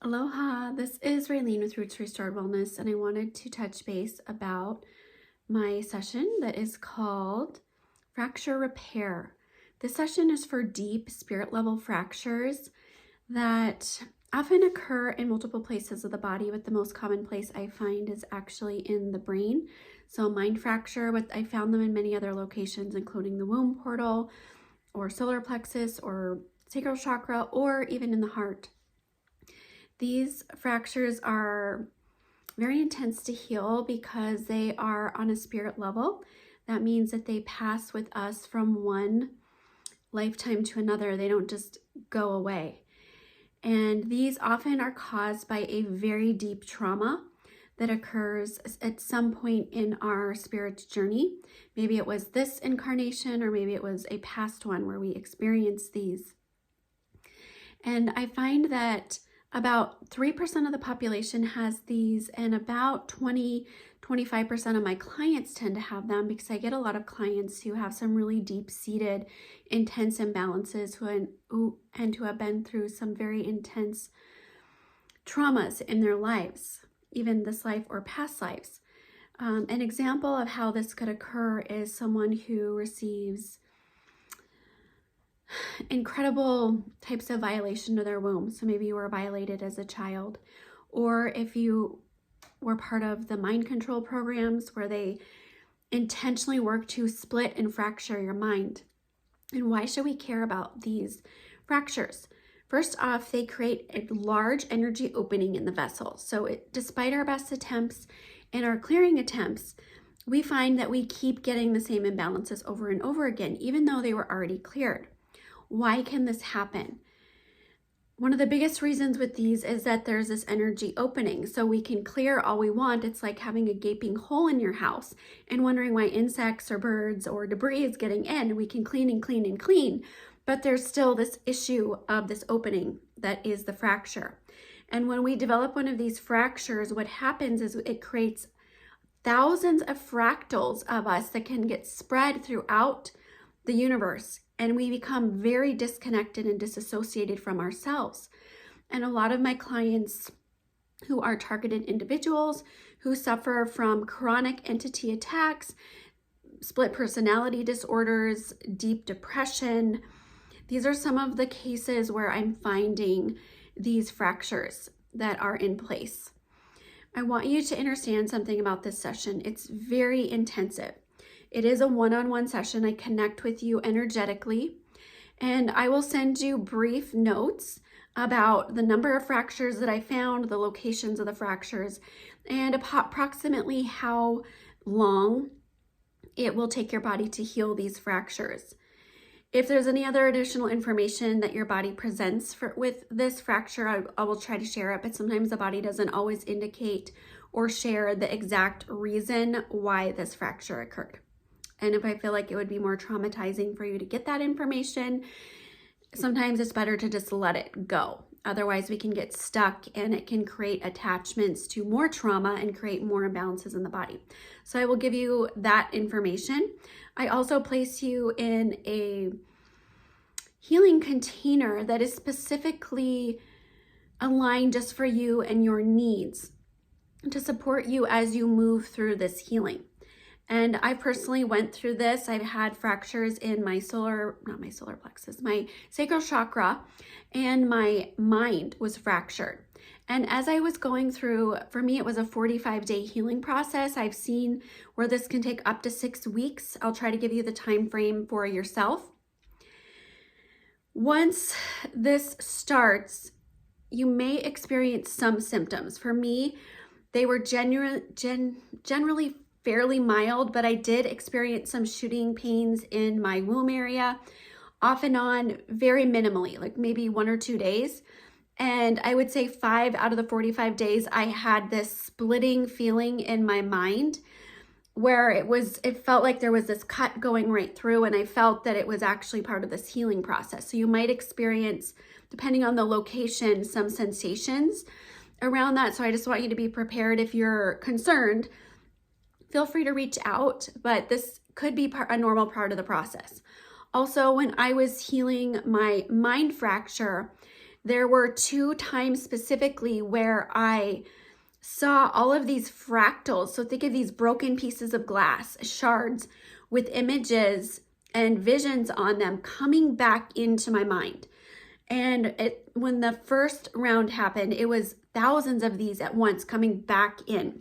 Aloha, this is Raylene with Roots Restored Wellness, and I wanted to touch base about my session that is called Fracture Repair. This session is for deep spirit level fractures that often occur in multiple places of the body, but the most common place I find is actually in the brain. So mind fracture, but I found them in many other locations, including the womb portal or solar plexus or sacral chakra, or even in the heart. These fractures are very intense to heal because they are on a spirit level. That means that they pass with us from one lifetime to another. They don't just go away. And these often are caused by a very deep trauma that occurs at some point in our spirit's journey. Maybe it was this incarnation, or maybe it was a past one where we experienced these. And I find that about 3% of the population has these, and about 20-25% of my clients tend to have them, because I get a lot of clients who have some really deep-seated, intense imbalances who have been through some very intense traumas in their lives, even this life or past lives. An example of how this could occur is someone who receives incredible types of violation to their womb. So maybe you were violated as a child, or if you were part of the mind control programs where they intentionally work to split and fracture your mind. And why should we care about these fractures? First off, they create a large energy opening in the vessel. So despite our best attempts and our clearing attempts, we find that we keep getting the same imbalances over and over again, even though they were already cleared. Why can this happen? One of the biggest reasons with these is that there's this energy opening. So we can clear all we want. It's like having a gaping hole in your house and wondering why insects or birds or debris is getting in. We can clean and clean and clean, but there's still this issue of this opening that is the fracture. And when we develop one of these fractures, what happens is it creates thousands of fractals of us that can get spread throughout the universe. And we become very disconnected and disassociated from ourselves. And a lot of my clients who are targeted individuals who suffer from chronic entity attacks, split personality disorders, deep depression, these are some of the cases where I'm finding these fractures that are in place. I want you to understand something about this session. It's very intensive. It is a one-on-one session. I connect with you energetically, and I will send you brief notes about the number of fractures that I found, the locations of the fractures, and approximately how long it will take your body to heal these fractures. If there's any other additional information that your body presents with this fracture, I will try to share it, but sometimes the body doesn't always indicate or share the exact reason why this fracture occurred. And if I feel like it would be more traumatizing for you to get that information, sometimes it's better to just let it go. Otherwise, we can get stuck and it can create attachments to more trauma and create more imbalances in the body. So I will give you that information. I also place you in a healing container that is specifically aligned just for you and your needs to support you as you move through this healing. And I personally went through this. I've had fractures in my my sacral chakra, and my mind was fractured. And as I was going through, for me, it was a 45-day healing process. I've seen where this can take up to 6 weeks. I'll try to give you the time frame for yourself. Once this starts, you may experience some symptoms. For me, they were generally fairly mild, but I did experience some shooting pains in my womb area, off and on, very minimally, like maybe 1 or 2 days. And I would say 5 out of the 45 days, I had this splitting feeling in my mind where it felt like there was this cut going right through, and I felt that it was actually part of this healing process. So you might experience, depending on the location, some sensations around that. So I just want you to be prepared. If you're concerned, feel free to reach out, but this could be a normal part of the process. Also, when I was healing my mind fracture, there were 2 times specifically where I saw all of these fractals. So think of these broken pieces of glass, shards with images and visions on them coming back into my mind. And when the first round happened, it was thousands of these at once coming back in.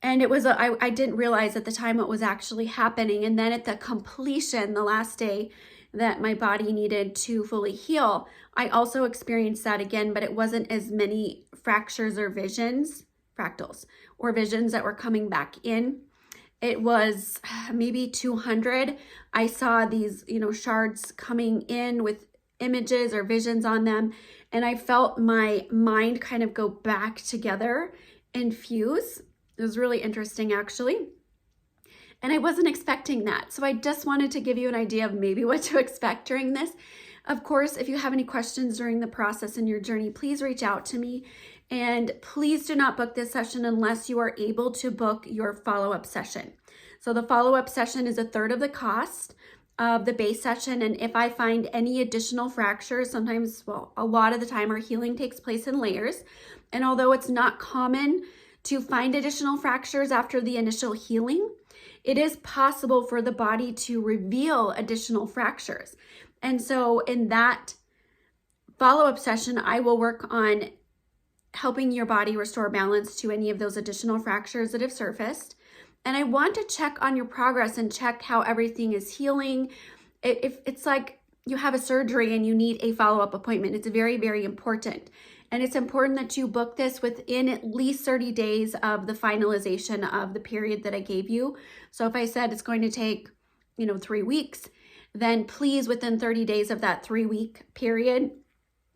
And it was, I didn't realize at the time what was actually happening. And then at the completion, the last day that my body needed to fully heal, I also experienced that again, but it wasn't as many fractures or visions, fractals, or visions that were coming back in. It was maybe 200. I saw these, shards coming in with images or visions on them. And I felt my mind kind of go back together and fuse. It was really interesting, actually. And I wasn't expecting that. So I just wanted to give you an idea of maybe what to expect during this. Of course, if you have any questions during the process in your journey, please reach out to me. And please do not book this session unless you are able to book your follow-up session. So the follow-up session is 1/3 of the cost of the base session. And if I find any additional fractures, sometimes, well, a lot of the time our healing takes place in layers. And although it's not common to find additional fractures after the initial healing, it is possible for the body to reveal additional fractures. And so in that follow-up session, I will work on helping your body restore balance to any of those additional fractures that have surfaced. And I want to check on your progress and check how everything is healing. If it's like you have a surgery and you need a follow-up appointment, it's very, very important. And it's important that you book this within at least 30 days of the finalization of the period that I gave you. So if I said it's going to take, 3 weeks, then please within 30 days of that 3-week period,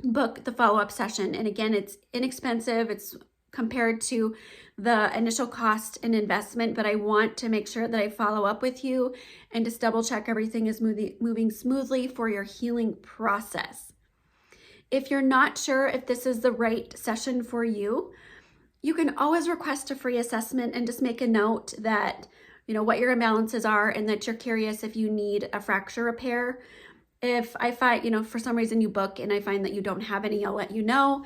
book the follow-up session. And again, it's inexpensive. It's compared to the initial cost and investment, but I want to make sure that I follow up with you and just double check everything is moving smoothly for your healing process. If you're not sure if this is the right session for you, you can always request a free assessment and just make a note that, what your imbalances are and that you're curious if you need a fracture repair. If I find, for some reason you book and I find that you don't have any, I'll let you know.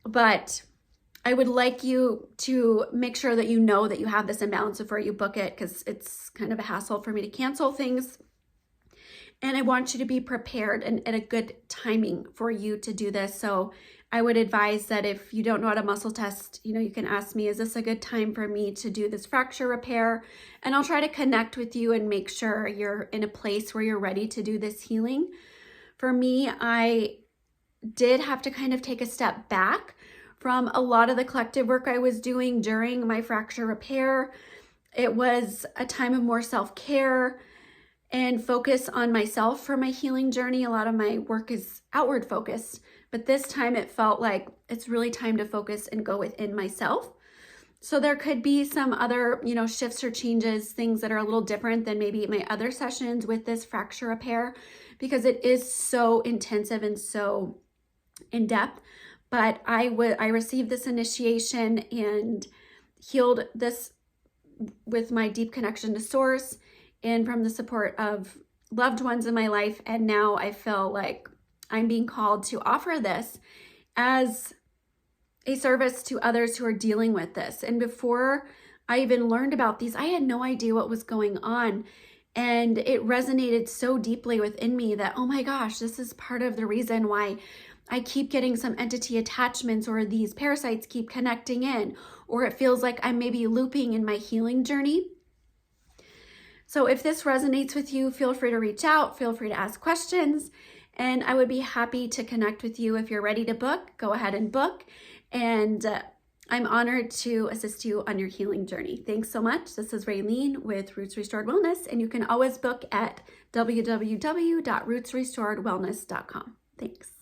But I would like you to make sure that you know that you have this imbalance before you book it, because it's kind of a hassle for me to cancel things. And I want you to be prepared and at a good timing for you to do this. So I would advise that if you don't know how to muscle test, you can ask me, is this a good time for me to do this fracture repair? And I'll try to connect with you and make sure you're in a place where you're ready to do this healing. For me, I did have to kind of take a step back from a lot of the collective work I was doing during my fracture repair. It was a time of more self-care and focus on myself for my healing journey. A lot of my work is outward focused, but this time it felt like it's really time to focus and go within myself. So there could be some other, shifts or changes, things that are a little different than maybe my other sessions with this fracture repair, because it is so intensive and so in depth. But I received this initiation and healed this with my deep connection to source and from the support of loved ones in my life. And now I feel like I'm being called to offer this as a service to others who are dealing with this. And before I even learned about these, I had no idea what was going on. And it resonated so deeply within me that, oh my gosh, this is part of the reason why I keep getting some entity attachments, or these parasites keep connecting in, or it feels like I'm maybe looping in my healing journey. So if this resonates with you, feel free to reach out, feel free to ask questions, and I would be happy to connect with you. If you're ready to book, go ahead and book. And I'm honored to assist you on your healing journey. Thanks so much. This is Raylene with Roots Restored Wellness, and you can always book at www.rootsrestoredwellness.com. Thanks.